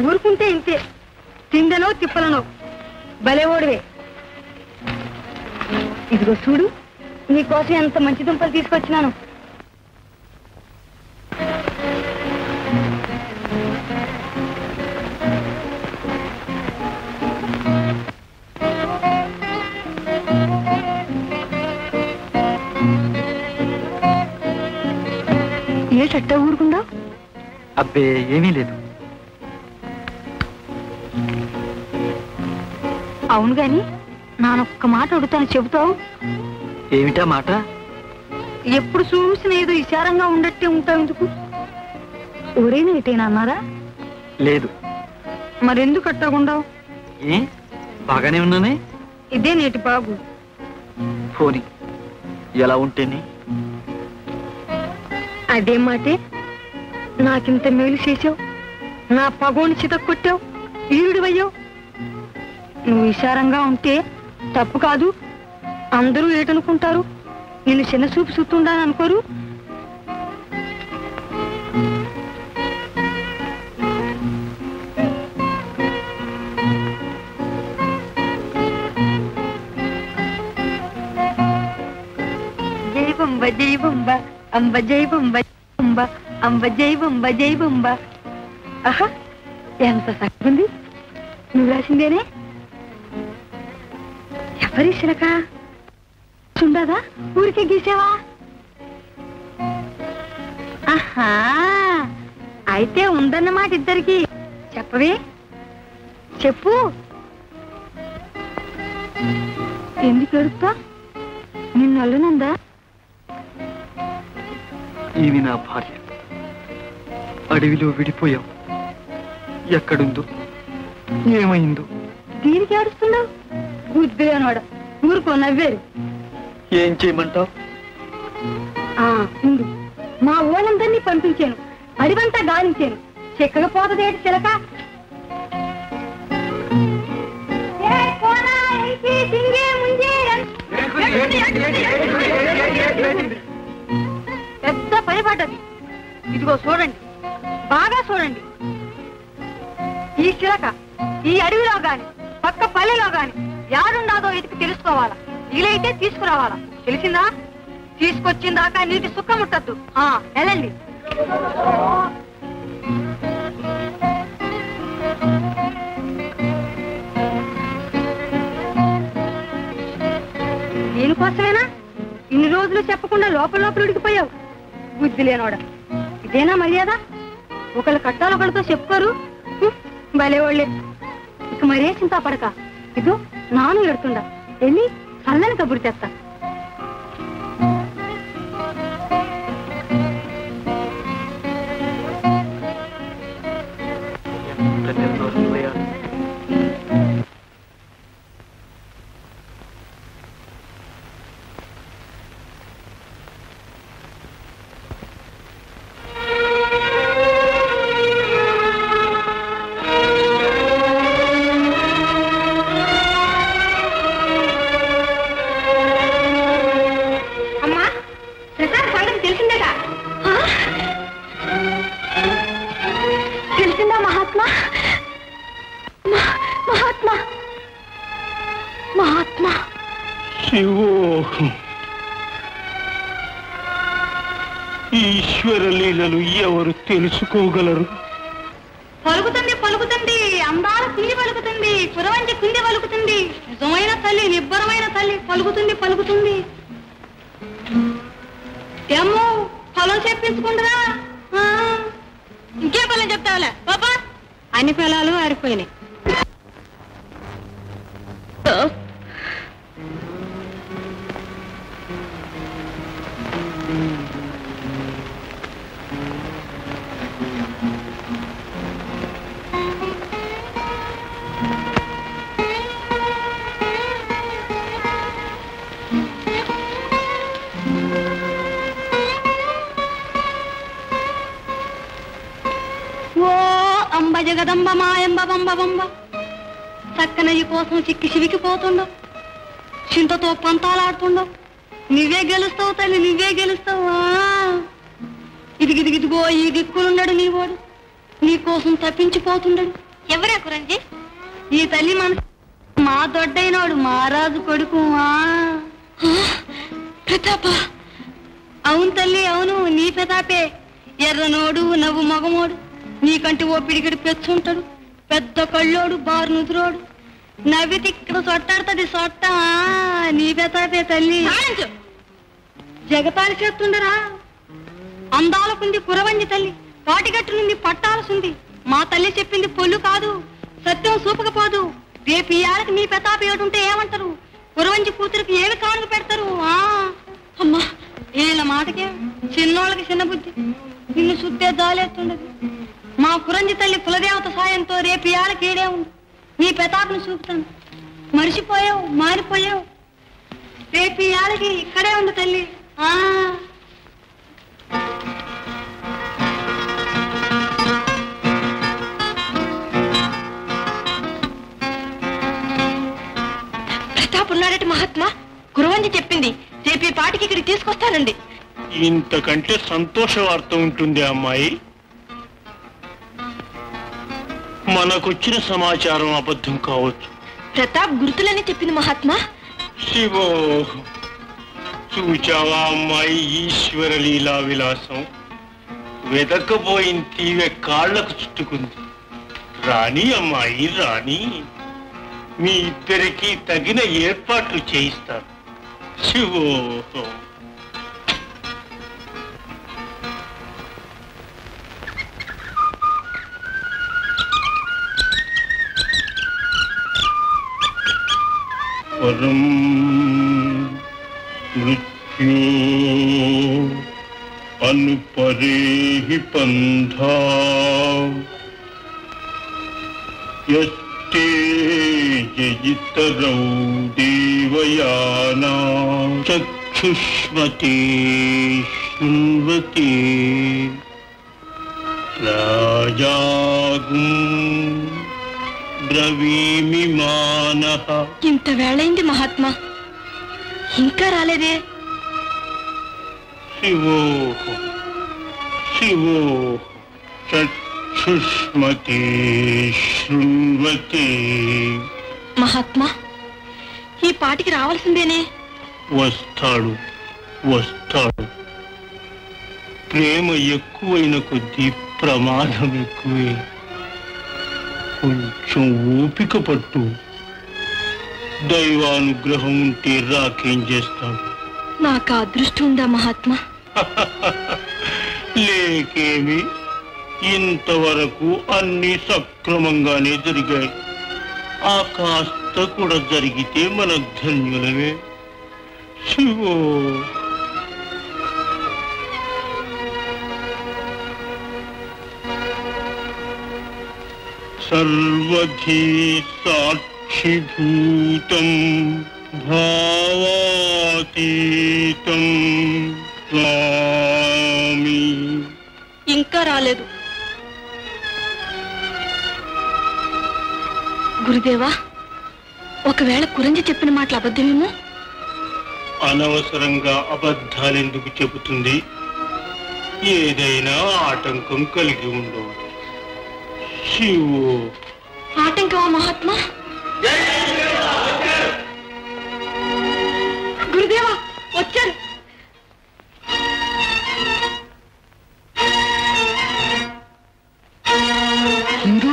ఊరుకుంటే ఇంతే, తిండనో తిప్పలనో భలేవాడివే. ఇదిగో చూడు, నీకోసం ఎంత మంచి దుంపలు తీసుకొచ్చినాను. ఏ చట్ట ఊరుకుందా? అబ్బే ఏమీ లేదు. అవును గాని నానొక్క మాట అడుగుతాను, చెబుతావు? ఏమిటా మాట? ఎప్పుడు చూసిన ఏదో విచారంగా ఉండట్టే ఉంటావు, ఎందుకు? ఊరేనా ఇటేనా అన్నారా? లేదు. మరెందుకు అట్టగుండావు? ఏ బాగానే ఉన్నానే. ఇదే నేటి బాబు. పోనీ ఎలా ఉంటేనే. అదే మాటే, నాకింత మేలు చేసావు, నా పగోని చితక్కొట్టావు, ఈరుడివయ్యావు. నువ్వు విచారంగా ఉంటే తప్పు కాదు. అందరూ ఏటనుకుంటారు? నేను చిన్న చూపు చూస్తుండాను అనుకోరు? జై బొంబ జై బొంబ అంబ జై బొంబ బొంబ అంబ జై బొంబ జై బొంబ. ఆహా, ఎంత చక్కగుంది. నువ్వు రాసిందేనే? ఎవరి శిలక చుండదా? ఊరికే గీసావా? ఆహా, అయితే ఉందన్నమాట ఇద్దరికి. చెప్పవే, చెప్పు. ఎందుకు ఎడుస్తా? నిన్ను అల్లునందా? ఈమె నా భార్య. అడవిలో విడిపోయాం. ఎక్కడుందో, ఏమైందో. దీనికి ఏడుస్తున్నావు? బుద్ధి అనవాడ, ఊరుకో, నవ్వేరు. ఏం చేయమంటావు? ముందు మా ఊళ్ళందరినీ పంపించాను, అడివంతా గాలించాను. చెక్కగా పోతదేటి చిలక. పెద్ద పని పడ్డది. ఇదిగో చూడండి, బాగా చూడండి. ఈ చిలక ఈ అడవిలో గాని పక్క పల్లెలో గాని యాడుండాదో ఎతికి తెలుసుకోవాలా. వీలైతే తీసుకురావాలా, తెలిసిందా? తీసుకొచ్చిందాకా నీటి సుఖం ముట్టద్దు. వెళ్ళండి. దీనికోసమేనా ఇన్ని రోజులు చెప్పకుండా లోపల లోపల ఉడికిపోయావు? బుద్ధి లేనోడ, ఇదేనా మర్యాద? ఒకళ్ళు కట్టాలు ఒకళ్ళతో చెప్పుకోరు. భలేవాళ్ళే. ఇక మరే చింతా పడక. ఇదో నాను ఎడుతుండా, వెళ్ళి చల్లని కబురు తెస్తా. ఈశ్వర లీలలు ఎవరు తెలుసుకోగలరు? పలుకుతుంది పలుకుతుంది, అందాల కుండి పలుకుతుంది, కురవంటి కుండి పలుకుతుంది, నిజమైన తల్లి, నిబ్బరమైన తల్లి పలుకుతుంది పలుకుతుంది. ఏమో పొలం చెప్పించుకుంటురా? ఇంకే పొలం చెప్తావులే పాపా. అన్ని పొలాలు ఆరిపోయినాయి. అంబ జగదంబ మాయంబ బంబ బంబ. చక్కనయ్య కోసం చిక్కి చివికిపోతుండవు, చింతతో పంతాలాడుతుండవు. నువ్వే గెలుస్తావు తల్లి, నువ్వే గెలుస్తావు. ఇదిగిదిగిదిగో ఈ దిక్కులున్నాడు నీవాడు, నీకోసం తప్పించిపోతుండడు. ఎవరా కురంజీ? ఈ తల్లి మనసు మా దొడ్డైనోడు మహారాజు కొడుకు. ప్రతాప? అవును తల్లి, అవును, నీ ప్రతాపే. ఎర్రనోడు, నవ్వు మగమోడు, నీకంటే ఓ పిడికిడి పెచ్చుంటాడు, పెద్ద కళ్ళోడు, బారు నుదురోడు, నవ్వితే ఇక్కడ సొట్టాడుతుంది సొట్ట. నీ ప్రతాపే తల్లి. జగతాలు చేస్తుండరా? అందాలకుంది కురవంజి తల్లి, పాటిగట్టునుంది పట్టాలసుంది. మా తల్లి చెప్పింది పొల్లు కాదు, సత్యం చూపకపోదు. రేపు ఈ ఆడకి నీ ప్రతాప ఏడుంటే ఏమంటారు? కురవంజి కూతురికి ఏమి కానుక పెడతారు? అమ్మా, వీళ్ళ మాటకే చిన్నోళ్ళకి చిన్న బుద్ధి, నిన్ను శుద్ధే దాలేస్తుండదు. మా కురంజి తల్లి కులదేవత సాయంతో రేపు ఈ ఆడకి ఏడే ఉంది. నీ ప్రతాపను చూపుతాను. మరిచిపోయావు, మారిపోయావు. రేపు ఈ ఆడకి ఇక్కడే ఉంది తల్లి. ప్రతాప్ ఉన్నాడట మహాత్మా. కురవంజి చెప్పింది రేపు ఈ పాటికి ఇక్కడికి తీసుకొస్తానండి. ఇంతకంటే సంతోష వార్త ఉంటుంది అమ్మాయి. మనకొచ్చిన సమాచారం అబద్ధం కావచ్చు. ప్రతాప్ గుర్తులని చెప్పింది మహాత్మా. శివో, చూచావా అమ్మాయి ఈశ్వర లీలా విలాసం? వెదకపోయిన తీవె కాళ్లకు చుట్టుకుంది. రాణి అమ్మాయి రాణి, మీ ఇద్దరికి తగిన ఏర్పాట్లు చేయిస్తారు. శివో, పరం మృత్యు అనుపరేహి పంధా యస్తే జయితరౌ దేవయానా చక్షుష్మతే శృణ్వతే రాజాగుం బ్రవీమి మానః. ఇంత వేళైంది మహాత్మా, ఇంకా రాలేదే? శివో శివో చక్షుష్మతే శృణ్వతే. మహాత్మా, ఈ పాటికి రావాల్సిందేనే. వస్తాడు వస్తాడు. ప్రేమ ఎక్కువైన కొద్దీ ప్రమాదం ఎక్కువే. కొంచెం ఓపిక పట్టు. దైవానుగ్రహం ఉంటే రాకేం చేస్తాడు? నాకు అదృష్టం ఉందా మహాత్మా? లేకేమి, ఇంతవరకు అన్ని సక్రమంగానే జరిగాయి. ఆ కాస్త కూడా జరిగితే మన ధన్యులమే. శివో, సర్వధీ సాక్షిభూతం భావాతీతం స్వామి. ఇంకా రాలేదు. గురుదేవా, ఒకవేళ కురంజి చెప్పిన మాటలు అబద్ధమేమో? అనవసరంగా అబద్ధాలెందుకు చెబుతుంది? ఏదైనా ఆటంకం కలిగి ఉండవచ్చు. శివో, ఆటంకమా మహాత్మా? గురుదేవా వచ్చారు. హిందూ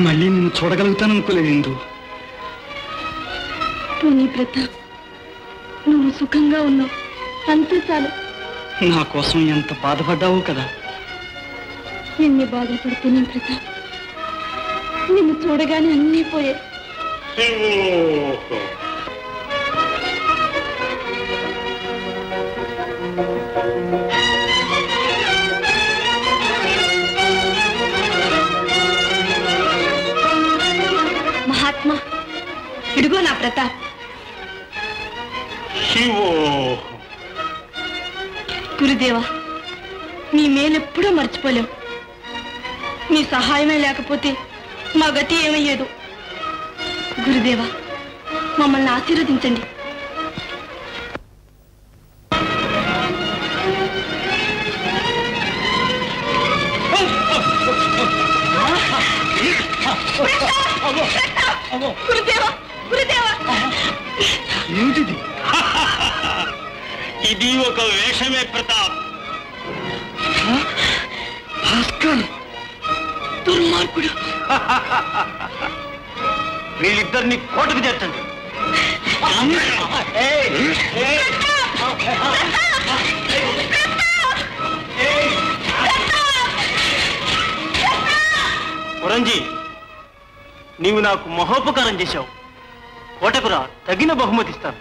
మళ్ళీ నిన్ను చూడగలుగుతాననుకోలేదు ఇందు. నీ ప్రతాప్, నువ్వు సుఖంగా ఉన్నావు, అంతే చాలు. నా కోసం ఎంత బాధపడ్డావు కదా. ఎన్ని బాధలు పడుతున్నాను ప్రతాప్, నిన్ను చూడగానే అన్నీ పోయాయి. శివో, అమ్మా, ఇడుగో నా ప్రతాప్. శివో, గురుదేవా, మీ మేలెప్పుడూ మర్చిపోలేం. మీ సహాయమే లేకపోతే మా గతి ఏమయ్యేదు. గురుదేవా, మమ్మల్ని ఆశీర్వదించండి. గురుదేవా, గురుదేవా, ఏమిటిది? ఇది ఒక వేషమే ప్రతాప్. భాస్కర్, దుర్మార్గుడు. వీళ్ళిద్దరిని కోటకు చేర్చండి. పురంజీ, నీవు నాకు మహోపకారం చేశావు. కోటకురా, తగిన బహుమతిస్తాను.